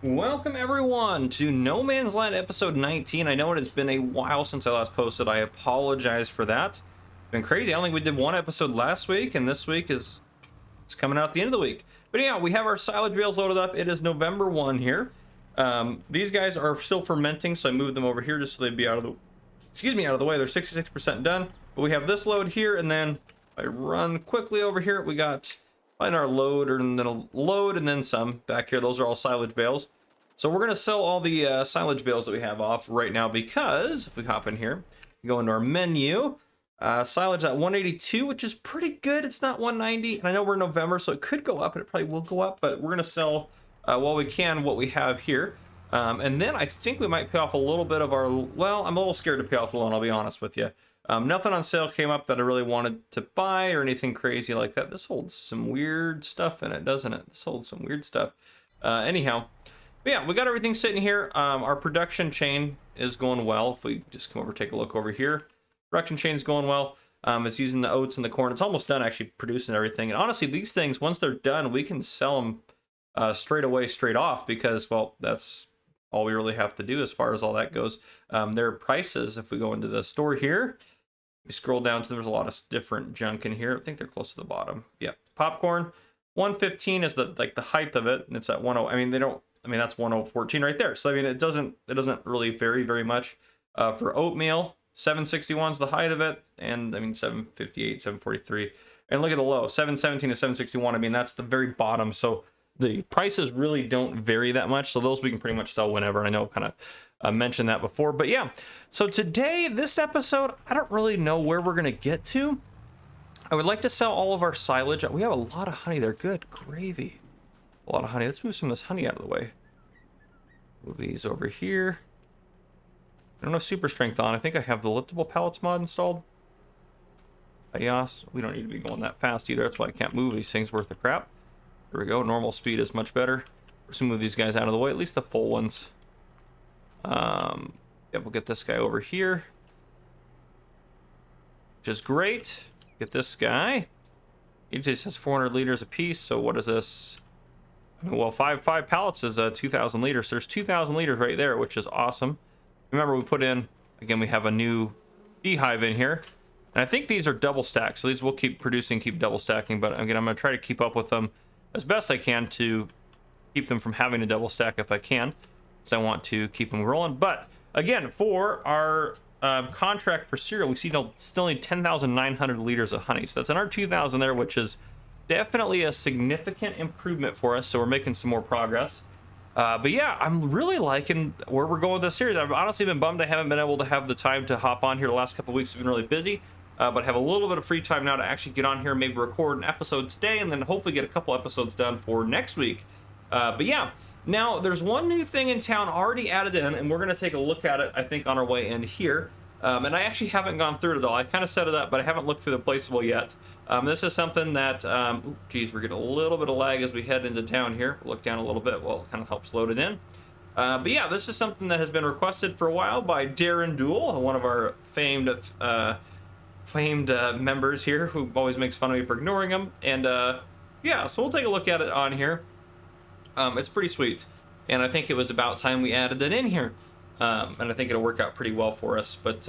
Welcome everyone to No Man's Land episode 19. I know it has been a while since I last posted. I apologize for that. It's been crazy. I don't think we did one episode last week, and this week it's coming out at the end of the week. But yeah, we have our silage bales loaded up. It is November 1 here. These guys are still fermenting, so I moved them over here just so they'd be out of the way. They're 66% done. But we have this load here, and then I run quickly over here. We got find our load, and then a load, and then some back here. Those are all silage bales. So we're gonna sell all the silage bales that we have off right now, because if we hop in here, go into our menu, silage at 182, which is pretty good. It's not 190, and I know we're in November, so it could go up, and it probably will go up, but we're gonna sell while we can what we have here. And then I think we might pay off a little bit of our, well, I'm a little scared to pay off the loan, I'll be honest with you. Nothing on sale came up that I really wanted to buy or anything crazy like that. This holds some weird stuff in it, doesn't it? This holds some weird stuff. Anyhow, but yeah, we got everything sitting here. Our production chain is going well. If we just come over, take a look over here, production chain's going well. It's using the oats and the corn. It's almost done actually producing everything. And honestly, these things, once they're done, we can sell them straight away, straight off, because, well, that's all we really have to do as far as all that goes. Their prices, if we go into the store here, we scroll down to, there's a lot of different junk in here. I think they're close to the bottom. Yep. Popcorn, 115 is the height of it, and it's at 10. I mean, that's 1014 right there. So I mean, it doesn't really vary very much. For oatmeal, 761 is the height of it, and I mean 758, 743. And look at the low, 717 to 761. I mean, that's the very bottom. So the prices really don't vary that much. So those we can pretty much sell whenever. And I know I've kind of mentioned that before, but yeah. So today, this episode, I don't really know where we're going to get to. I would like to sell all of our silage. We have a lot of honey there. Good gravy. A lot of honey. Let's move some of this honey out of the way. Move these over here. I don't have super strength on. I think I have the liftable pallets mod installed. Yes, we don't need to be going that fast either. That's why I can't move these things worth of crap. There we go. Normal speed is much better. Let's move these guys out of the way, at least the full ones. Yeah, we'll get this guy over here, which is great. Get this guy. He just has 400 liters a piece. So what is this? I mean, well, five pallets is 2,000 liters. So there's 2,000 liters right there, which is awesome. Remember, we put in, again, we have a new beehive in here. And I think these are double stacked. So these will keep producing, keep double stacking. But again, I'm going to try to keep up with them as best I can to keep them from having a double stack if I can. So I want to keep them rolling. But again, for our contract for cereal, we still need 10,900 liters of honey. So that's another 2,000 there, which is definitely a significant improvement for us. So we're making some more progress. But yeah, I'm really liking where we're going with this series. I've honestly been bummed I haven't been able to have the time to hop on here. The last couple of weeks have been really busy. But I have a little bit of free time now to actually get on here and maybe record an episode today, and then hopefully get a couple episodes done for next week. But yeah, now there's one new thing in town already added in, and we're going to take a look at it, I think, on our way in here. And I actually haven't gone through it at all. I kind of set it up, but I haven't looked through the placeable yet. This is something that, geez, we're getting a little bit of lag as we head into town here. Look down a little bit. Well, it kind of helps load it in. But yeah, this is something that has been requested for a while by Darren Duel, one of our famed members here, who always makes fun of me for ignoring him. And yeah, so we'll take a look at it on here. It's pretty sweet, and I think it was about time we added it in here. And I think it'll work out pretty well for us. But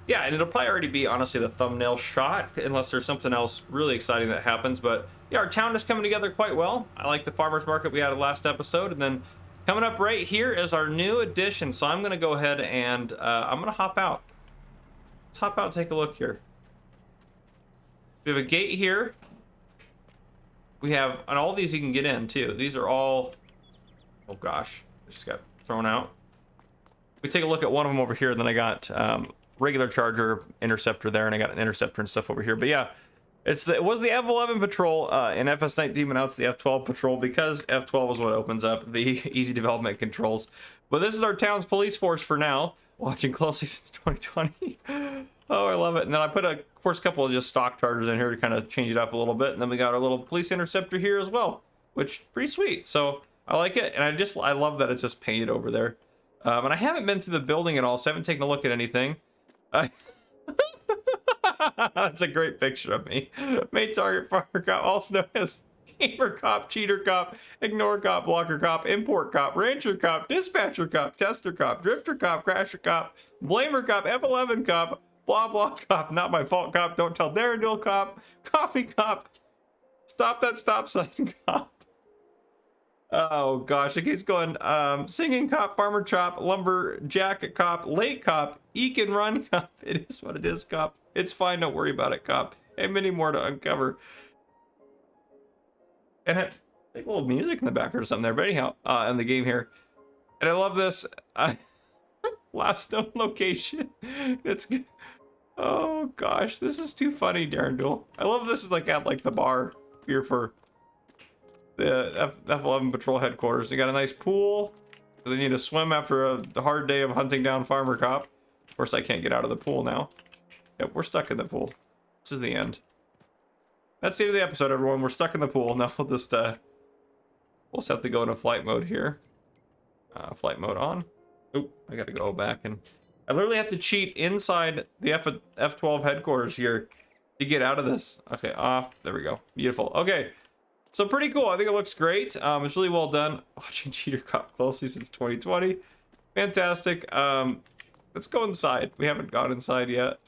yeah, and it'll probably already be, honestly, the thumbnail shot, unless there's something else really exciting that happens. But yeah, our town is coming together quite well. I like the farmers market we had last episode, and then coming up right here is our new addition. So I'm going to go ahead and I'm going to hop out. Let's hop out and take a look here. We have a gate here. We have, and all these you can get in too. These are all, oh gosh, I just got thrown out. We take a look at one of them over here, and then I got regular charger interceptor there, and I got an interceptor and stuff over here. But yeah, it was the F11 patrol in FS19, but now it's the F12 patrol, because F12 is what opens up the easy development controls. But this is our town's police force for now, watching closely since 2020. Oh, I love it. And then I put of course, a couple of just stock chargers in here to kind of change it up a little bit. And then we got our little police interceptor here as well, which pretty sweet. So I like it. And I love that it's just painted over there. And I haven't been through the building at all, so I haven't taken a look at anything. That's a great picture of me. Main target farmer got also known as gamer cop, cheater cop, ignore cop, blocker cop, import cop, rancher cop, dispatcher cop, tester cop, drifter cop, crasher cop, blamer cop, F11 cop, blah blah cop, not my fault cop, don't tell Darendil cop, coffee cop, stop that stop sign cop. Oh gosh, it keeps going. Singing cop, farmer chop, lumber jacket cop, late cop, eke and run cop. It is what it is, cop. It's fine, don't worry about it, cop. And many more to uncover. And I think a little music in the background or something there, but anyhow, in the game here. And I love this. Last known location. It's good. Oh gosh, this is too funny, Darendil. I love this is like at like the bar here for the F11 patrol headquarters. They got a nice pool. They need to swim after a hard day of hunting down farmer cop. Of course, I can't get out of the pool now. Yep, we're stuck in the pool. This is the end. That's the end of the episode, everyone. We're stuck in the pool. Now we'll just we'll just have to go into flight mode here. Flight mode on. Oop, I gotta go back and I literally have to cheat inside the F12 headquarters here to get out of this. Okay, off. There we go. Beautiful. Okay. So pretty cool. I think it looks great. It's really well done. Watching Cheater Cop closely since 2020. Fantastic. Let's go inside. We haven't gone inside yet.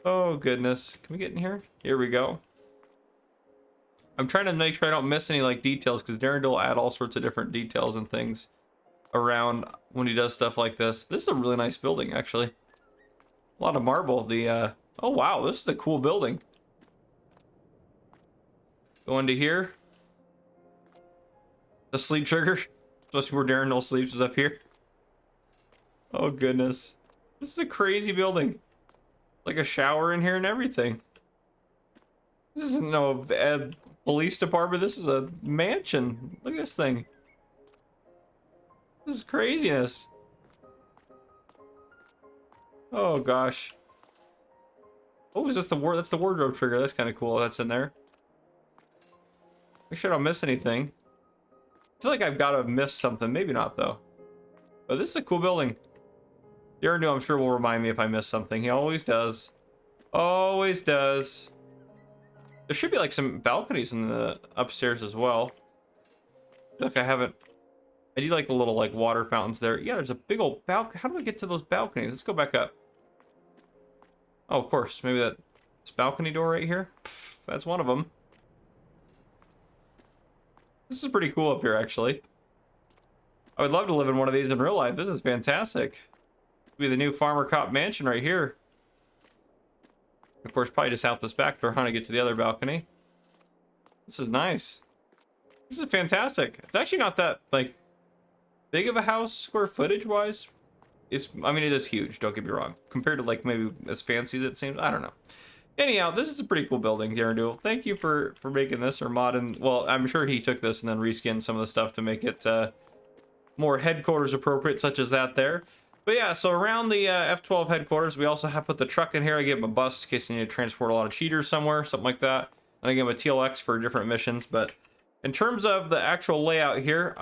Oh goodness. Can we get in here? Here we go. I'm trying to make sure I don't miss any like details because Darendil will add all sorts of different details and things around when he does stuff like this. This is a really nice building actually. A lot of marble. The oh wow, this is a cool building. Go into here. The sleep trigger, especially where Darendil sleeps, is up here. Oh goodness, this is a crazy building. Like a shower in here and everything. This isn't no police department. This is a mansion. Look at this thing. This is craziness. Oh gosh. Oh, is this the that's the wardrobe trigger? That's kind of cool. That's in there. Make sure I don't miss anything. I feel like I've got to have missed something. Maybe not, though. But this is a cool building. Darendil, I'm sure, will remind me if I miss something. He always does. Always does. There should be, like, some balconies in the upstairs as well. I feel like I haven't... I do like the little, like, water fountains there. Yeah, there's a big old balcony. How do I get to those balconies? Let's go back up. Oh, of course. Maybe that's balcony door right here? Pff, that's one of them. This is pretty cool up here, actually. I would love to live in one of these in real life. This is fantastic. Be the new farmer cop mansion right here. Of course, probably just out this back door, how to get to the other balcony. This is nice. This is fantastic. It's actually not that, like, big of a house, square footage wise. I mean, it is huge, don't get me wrong. Compared to, like, maybe as fancy as it seems. I don't know. Anyhow, this is a pretty cool building, Darendil. Thank you for making this, or modding. Well, I'm sure he took this and then reskinned some of the stuff to make it more headquarters appropriate, such as that there. But yeah, so around the F12 headquarters, we also have put the truck in here. I gave him a bus in case they need to transport a lot of cheaters somewhere, something like that. And I gave him a TLX for different missions. But in terms of the actual layout here,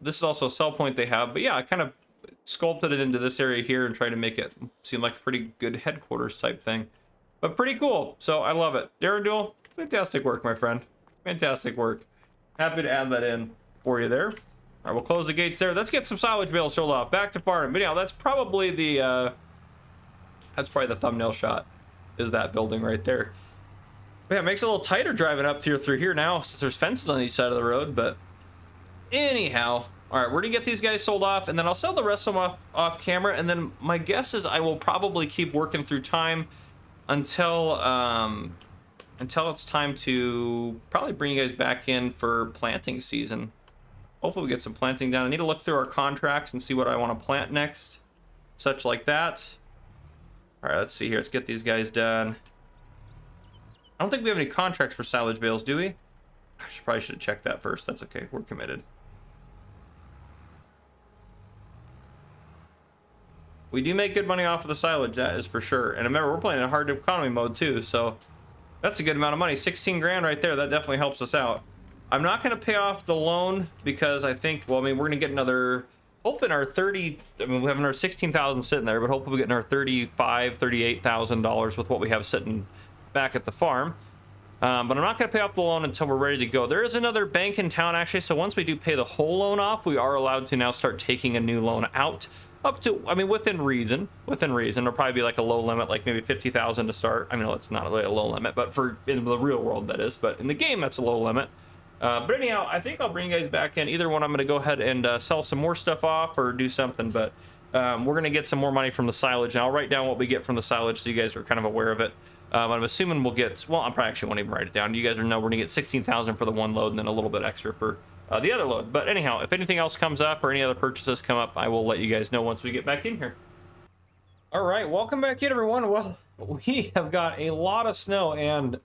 this is also a sell point they have. But yeah, I kind of sculpted it into this area here and tried to make it seem like a pretty good headquarters type thing. But pretty cool, so I love it. Darendil, fantastic work, my friend. Fantastic work. Happy to add that in for you there. All right, we'll close the gates there. Let's get some silage bales sold off. Back to farming. But yeah, that's probably the thumbnail shot, is that building right there. But yeah, it makes it a little tighter driving up through here now, since there's fences on each side of the road. But anyhow, all right, we're gonna get these guys sold off, and then I'll sell the rest of them off camera. And then my guess is I will probably keep working through time until it's time to probably bring you guys back in for planting season. Hopefully we get some planting done. I need to look through our contracts and see what I want to plant next, such like that. All right, let's see here. Let's get these guys done. I don't think we have any contracts for silage bales, do we? I probably should have checked that first. That's okay. We're committed. We do make good money off of the silage, that is for sure. And remember, we're playing in hard economy mode too, so that's a good amount of money. 16 grand right there. That definitely helps us out. I'm not going to pay off the loan because I think, well, I mean, we're going to get another, hopefully in our 30, I mean, we have another 16,000 sitting there, but hopefully we get another $38,000 with what we have sitting back at the farm. But I'm not going to pay off the loan until we're ready to go. There is another bank in town, actually, so once we do pay the whole loan off, we are allowed to now start taking a new loan out. Up to, I mean, within reason. It'll probably be like a low limit, like maybe 50,000 to start. I mean, no, it's not really a low limit, but for in the real world, that is. But in the game, that's a low limit. But anyhow, I think I'll bring you guys back in. Either one, I'm going to go ahead and sell some more stuff off or do something. But we're going to get some more money from the silage. And I'll write down what we get from the silage so you guys are kind of aware of it. I'm assuming we'll get, well, I probably actually won't even write it down. You guys know we're going to get 16,000 for the one load and then a little bit extra for the other load. But anyhow, if anything else comes up or any other purchases come up, I will let you guys know once we get back in here. All right, welcome back in, everyone. Well, we have got a lot of snow and...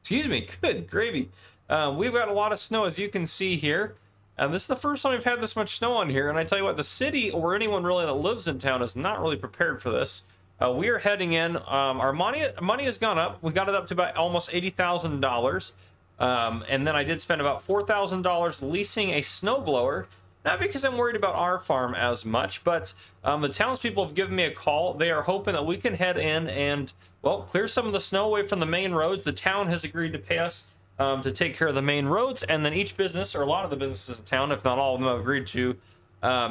Excuse me, good gravy. We've got a lot of snow, as you can see here. And this is the first time we've had this much snow on here. And I tell you what, the city or anyone really that lives in town is not really prepared for this. We are heading in. Our money has gone up. We got it up to about almost $80,000. And then I did spend about $4,000 leasing a snowblower. Not because I'm worried about our farm as much, but the townspeople have given me a call. They are hoping that we can head in and, well, clear some of the snow away from the main roads. The town has agreed to pay us to take care of the main roads, and then each business, or a lot of the businesses in town, if not all of them, have agreed to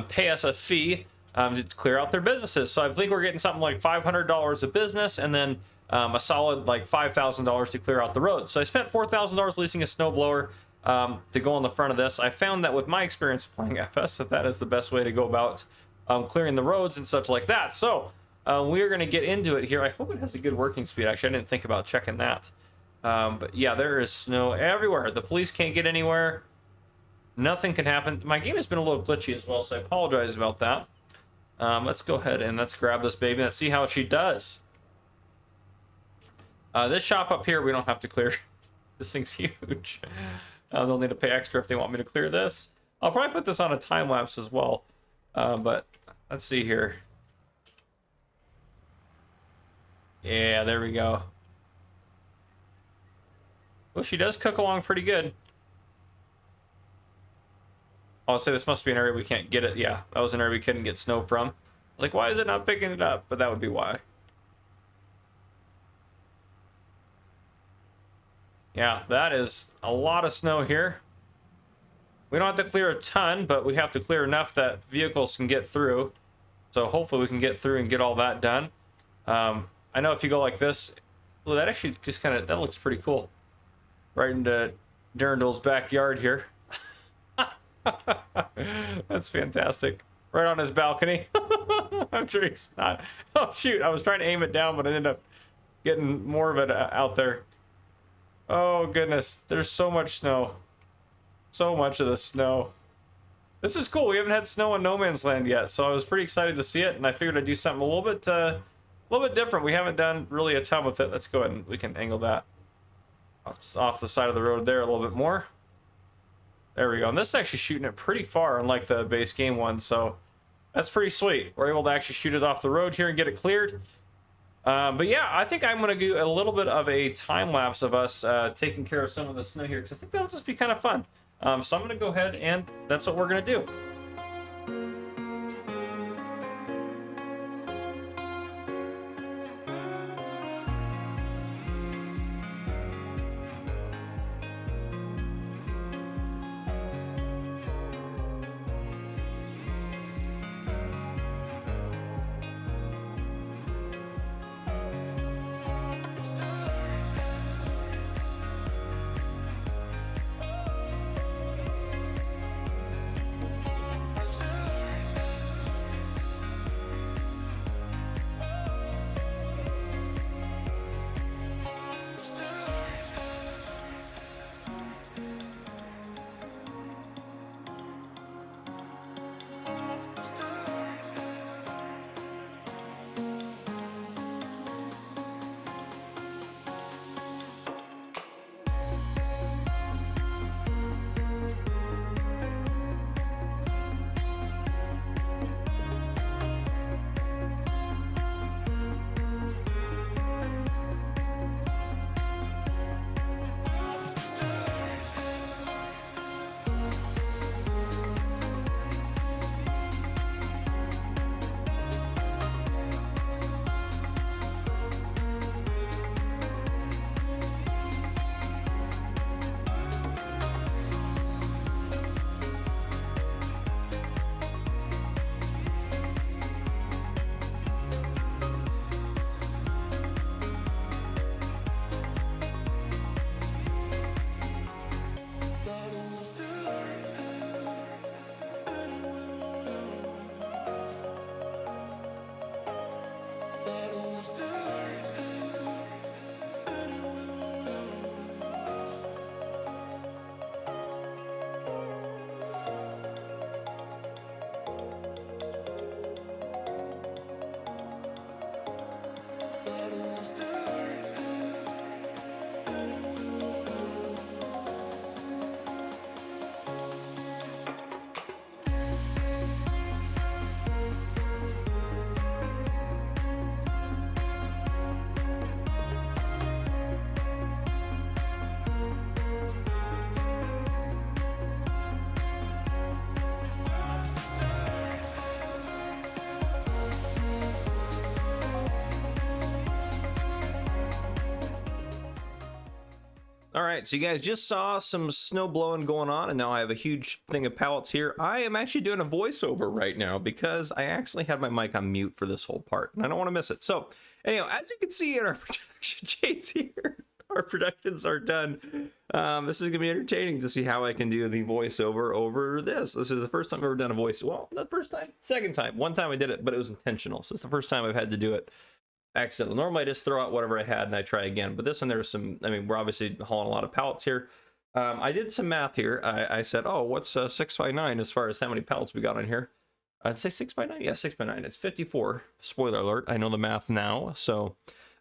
pay us a fee to clear out their businesses. So I think we're getting something like $500 a business, and then a solid like $5,000 to clear out the roads. So I spent $4,000 leasing a snowblower to go on the front of this. I found that with my experience playing FS, that is the best way to go about clearing the roads and such like that. So we are going to get into it here. I hope it has a good working speed. Actually, I didn't think about checking that. But yeah, there is snow everywhere. The police can't get anywhere. Nothing can happen. My game has been a little glitchy as well, so I apologize about that. Let's go ahead and let's grab this baby. Let's see how she does. This shop up here, we don't have to clear. This thing's huge. They'll need to pay extra if they want me to clear this. I'll probably put this on a time lapse as well. But let's see here. Yeah, there we go. Well, she does cook along pretty good. I'll say this must be an area we can't get it. Yeah, that was an area we couldn't get snow from. I was like, why is it not picking it up? But that would be why. Yeah, that is a lot of snow here. We don't have to clear a ton, but we have to clear enough that vehicles can get through. So hopefully we can get through and get all that done. I know if you go like this, well, that actually just kind of, that looks pretty cool. Right into Durandal's backyard here. That's fantastic. Right on his balcony. I'm sure he's not. Oh, shoot. I was trying to aim it down, but I ended up getting more of it out there. Oh, goodness. There's so much snow. So much of the snow. This is cool. We haven't had snow in No Man's Land yet, so I was pretty excited to see it, and I figured I'd do something a little bit different. We haven't done really a ton with it. Let's go ahead and we can angle that off the side of the road there a little bit more. There we go. And this is actually shooting it pretty far, unlike the base game one, so that's pretty sweet. We're able to actually shoot it off the road here and get it cleared. But yeah, I think I'm going to do a little bit of a time lapse of us taking care of some of the snow here, because I think that'll just be kind of fun. So I'm going to go ahead and that's what we're going to do. All right, so you guys just saw some snow blowing going on, and now I have a huge thing of pallets here. I am actually doing a voiceover right now because I actually had my mic on mute for this whole part, and I don't want to miss it. So, anyhow, as you can see in our production shades here, our productions are done. This is going to be entertaining to see how I can do the voiceover over this. This is the first time I've ever done a voice. Well, not the first time, second time. One time I did it, but it was intentional. So it's the first time I've had to do it accidentally. Normally I just throw out whatever I had and I try again, but this one there's some, I mean, we're obviously hauling a lot of pallets here. I did some math here. I said, oh, what's 6 by 9 as far as how many pallets we got on here? I'd say 6 by 9. Yeah, 6 by 9. It's 54. Spoiler alert. I know the math now. So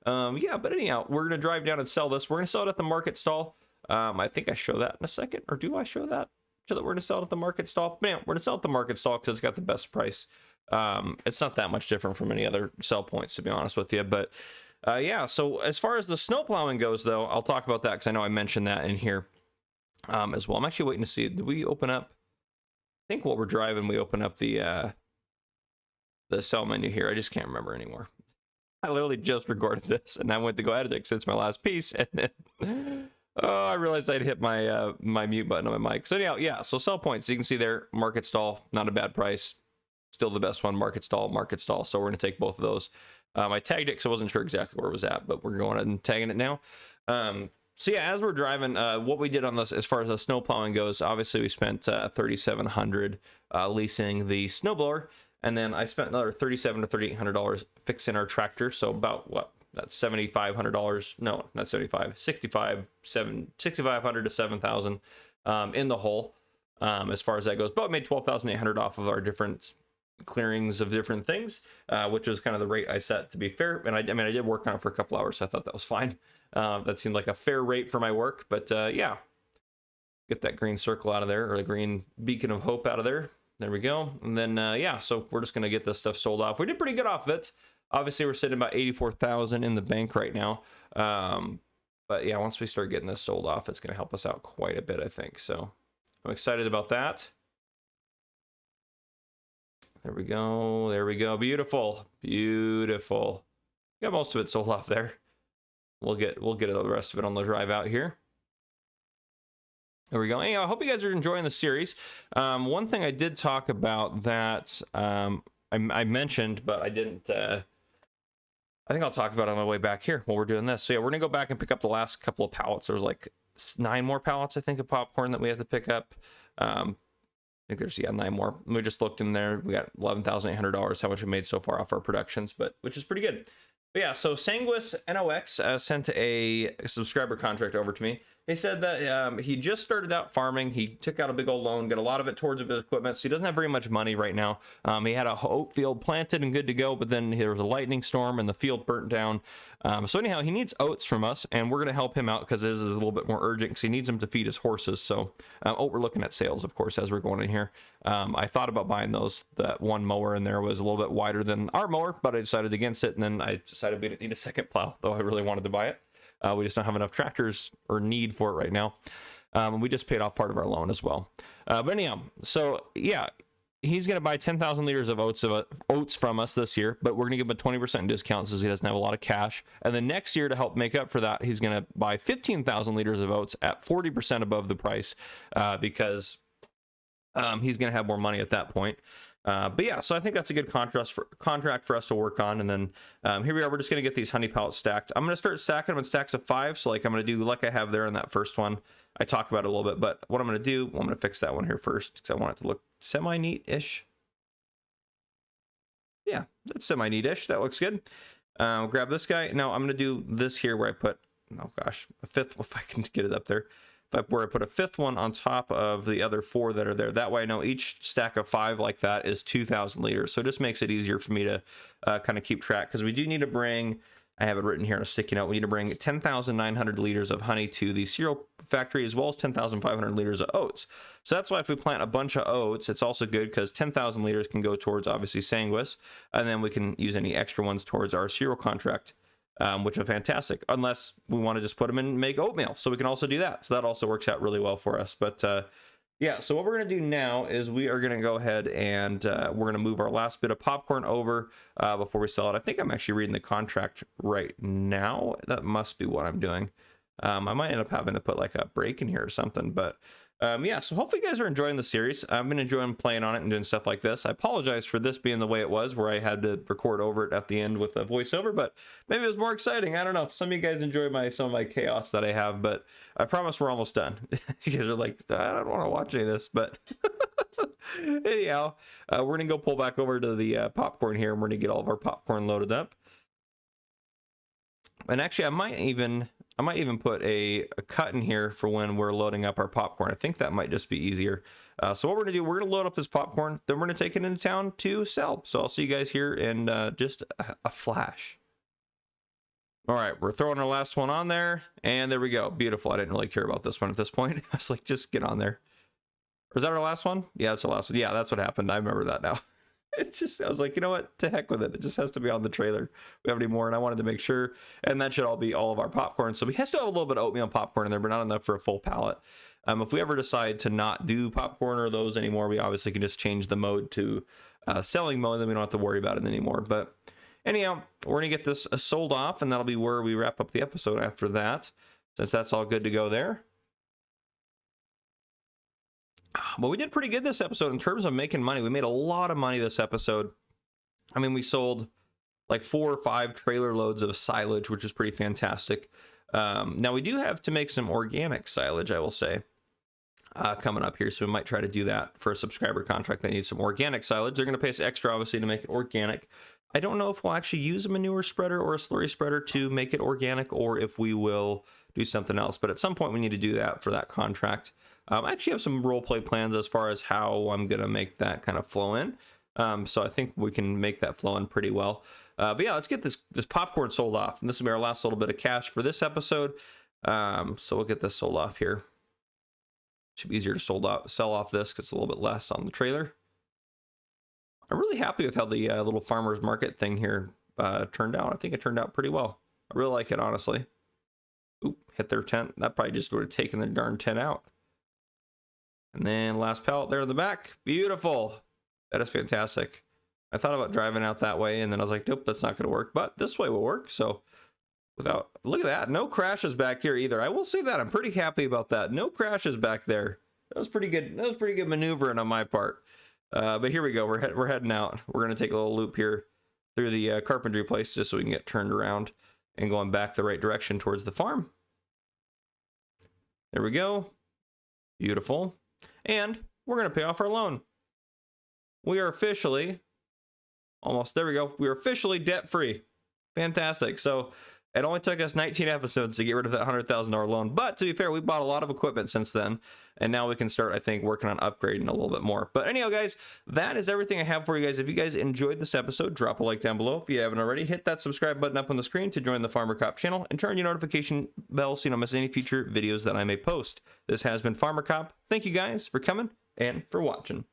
yeah, but anyhow, we're gonna drive down and sell this. We're gonna sell it at the market stall. I think I show that in a second, or do I show that? Show that we're gonna sell it at the market stall. Man, we're gonna sell it at the market stall because it's got the best price. It's not that much different from any other sell points, to be honest with you, but yeah. So as far as the snow plowing goes, though, I'll talk about that because I know I mentioned that in here as well. I'm actually waiting to see, did we open up? I think while we're driving, we open up the sell menu here. I just can't remember anymore. I literally just recorded this and I went to go edit it because it's my last piece, and then oh, I realized I'd hit my my mute button on my mic. So anyhow, yeah. So sell points, you can see there, market stall, not a bad price. Still the best one, market stall, market stall. So we're going to take both of those. I tagged it because I wasn't sure exactly where it was at, but we're going ahead and tagging it now. So yeah, as we're driving, what we did on this, as far as the snow plowing goes, obviously we spent $3,700 leasing the snowblower, and then I spent another $3,700 to $3,800 fixing our tractor. So about what? That's $7,500. No, not 75. 6,500 to 7,000 in the hole. As far as that goes, but made $12,800 off of our different clearings of different things, which was kind of the rate I set, to be fair. And I mean, I did work on it for a couple hours, so I thought that was fine. That seemed like a fair rate for my work, but yeah, get that green circle out of there, or the green beacon of hope out of there. There we go. And then yeah, so we're just gonna get this stuff sold off. We did pretty good off of it. Obviously, we're sitting about 84,000 in the bank right now. But yeah, once we start getting this sold off, it's gonna help us out quite a bit, I think. So I'm excited about that. There we go. There we go. Beautiful. Beautiful. Got most of it sold off there. We'll get the rest of it on the drive out here. There we go. Anyhow, I hope you guys are enjoying the series. One thing I did talk about that I mentioned, but I didn't. I think I'll talk about it on my way back here while we're doing this. So yeah, we're gonna go back and pick up the last couple of pallets. There's like 9 more pallets, I think, of popcorn that we have to pick up. I think there's 9 more. We just looked in there. We got $11,800 how much we made so far off our productions, but which is pretty good. But yeah, so Sanguis NOX sent a subscriber contract over to me. They said that he just started out farming. He took out a big old loan, got a lot of it towards his equipment, so he doesn't have very much money right now. He had a oat field planted and good to go, but then there was a lightning storm and the field burnt down. So anyhow, he needs oats from us, and we're going to help him out because this is a little bit more urgent because he needs them to feed his horses. So we're looking at sales, of course, as we're going in here. I thought about buying those. That one mower in there was a little bit wider than our mower, but I decided against it, and then I decided we didn't need a second plow, though I really wanted to buy it. We just don't have enough tractors or need for it right now. We just paid off part of our loan as well. But anyhow, so yeah, he's going to buy 10,000 liters of oats from us this year, but we're going to give him a 20% discount since he doesn't have a lot of cash. And then next year, to help make up for that, he's going to buy 15,000 liters of oats at 40% above the price because he's going to have more money at that point. But yeah, so I think that's a good contract for us to work on. And then here we are. We're just going to get these honey pallets stacked. I'm going to start stacking them in stacks of 5. So like I'm going to do like I have there in that first one. I talk about it a little bit, but what I'm going to do, I'm going to fix that one here first because I want it to look semi-neat-ish. Yeah, that's semi-neat-ish. That looks good. Grab this guy. Now I'm going to do this here where I put, oh gosh, a 5th, if I can get it up there. Where I put a 5th one on top of the other 4 that are there. That way I know each stack of 5 like that is 2,000 liters. So it just makes it easier for me to kind of keep track, because we do need to bring, I have it written here on a sticky note, we need to bring 10,900 liters of honey to the cereal factory, as well as 10,500 liters of oats. So that's why if we plant a bunch of oats, it's also good because 10,000 liters can go towards obviously Sanguis, and then we can use any extra ones towards our cereal contract. Which are fantastic, unless we want to just put them in and make oatmeal. So we can also do that. So that also works out really well for us. But yeah, so what we're going to do now is we are going to go ahead and we're going to move our last bit of popcorn over before we sell it. I think I'm actually reading the contract right now. That must be what I'm doing. I might end up having to put like a break in here or something, but yeah, so hopefully you guys are enjoying the series. I've been enjoying playing on it and doing stuff like this. I apologize for this being the way it was, where I had to record over it at the end with a voiceover, but maybe it was more exciting. I don't know. Some of you guys enjoy some of my chaos that I have, but I promise we're almost done. You guys are like, I don't want to watch any of this, but anyhow, we're gonna go pull back over to the popcorn here, and we're gonna get all of our popcorn loaded up. And actually, I might even put a cut in here for when we're loading up our popcorn. I think that might just be easier. So what we're gonna do, we're gonna load up this popcorn, then we're gonna take it into town to sell. So I'll see you guys here in just a flash. All right, we're throwing our last one on there, and there we go. Beautiful. I didn't really care about this one at this point. I was like, just get on there. Or is that our last one? Yeah, that's the last one. Yeah, that's what happened. I remember that now. It's just, I was like, you know what? To heck with it. It just has to be on the trailer. We have any more, and I wanted to make sure. And that should all be all of our popcorn. So we still have a little bit of oatmeal popcorn in there, but not enough for a full pallet. If we ever decide to not do popcorn or those anymore, we obviously can just change the mode to selling mode, then we don't have to worry about it anymore. But anyhow, we're going to get this sold off, and that'll be where we wrap up the episode after that, since that's all good to go there. Well, we did pretty good this episode in terms of making money. We made a lot of money this episode. I mean, we sold like 4 or 5 trailer loads of silage, which is pretty fantastic. Now, we do have to make some organic silage, I will say, coming up here. So we might try to do that for a subscriber contract. They need some organic silage. They're going to pay us extra, obviously, to make it organic. I don't know if we'll actually use a manure spreader or a slurry spreader to make it organic, or if we will do something else. But at some point, we need to do that for that contract. I actually have some role play plans as far as how I'm going to make that kind of flow in. So I think we can make that flow in pretty well. But yeah, let's get this popcorn sold off. And this will be our last little bit of cash for this episode. So we'll get this sold off here. Should be easier to sell off this because it's a little bit less on the trailer. I'm really happy with how the little farmer's market thing here turned out. I think it turned out pretty well. I really like it, honestly. Oop, hit their tent. That probably just would have taken the darn tent out. And then last pallet there in the back. Beautiful. That is fantastic. I thought about driving out that way, and then I was like, nope, that's not going to work. But this way will work. So look at that. No crashes back here either. I will say that. I'm pretty happy about that. No crashes back there. That was pretty good. That was pretty good maneuvering on my part. But here we go. We're heading out. We're going to take a little loop here through the carpentry place just so we can get turned around and going back the right direction towards the farm. There we go. Beautiful. And we're going to pay off our loan. We are officially almost, there we go. We are officially debt free. Fantastic. So it only took us 19 episodes to get rid of that $100,000 loan. But to be fair, we bought a lot of equipment since then. And now we can start, I think, working on upgrading a little bit more. But anyhow, guys, that is everything I have for you guys. If you guys enjoyed this episode, drop a like down below. If you haven't already, hit that subscribe button up on the screen to join the Farmer Cop channel and turn your notification bell so you don't miss any future videos that I may post. This has been Farmer Cop. Thank you guys for coming and for watching.